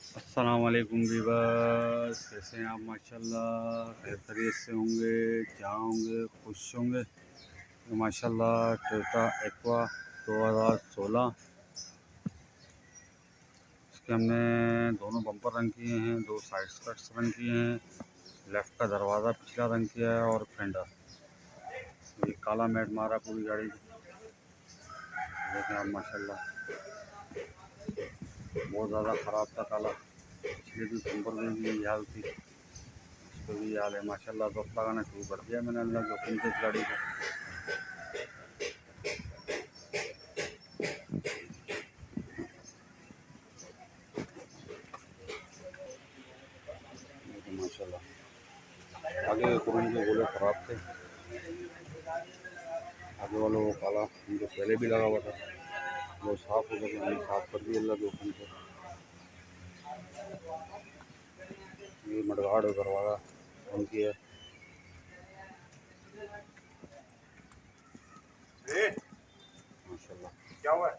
अस्सलाम वालेकुम वीवर्स, कैसे हैं आप? माशाल्लाह खैरियत से होंगे, जहाँ होंगे खुश होंगे। तो माशाल्लाह टोयोटा एक्वा 2016, इसके हमने दोनों बम्पर रंग किए हैं, दो साइड स्कर्ट्स रंग किए हैं, लेफ़्ट का दरवाज़ा पिछला रंग किया है और फेंडर ये काला मैट मारा पूरी गाड़ी को। देखें आप माशाल्लाह बहुत ज़्यादा ख़राब था काला। पिछले भी बम्पर में भी यही हाल थी, तो भी हाल है माशाल्लाह। वक्त लगाना शुरू कर दिया मैंने अल्लाह के हुक्म से इस गाड़ी को। देखो माशाल्लाह आगे कुरन के गोले ख़राब थे, आगे वालों को काला जो पहले भी लगा हुआ था वो साफ़ हो गया, हमने साफ़ कर दिया अल्लाह के हुक्म से। ये मडगाड़ दरवाज़ा उनकी है माशाल्लाह। क्या हुआ है?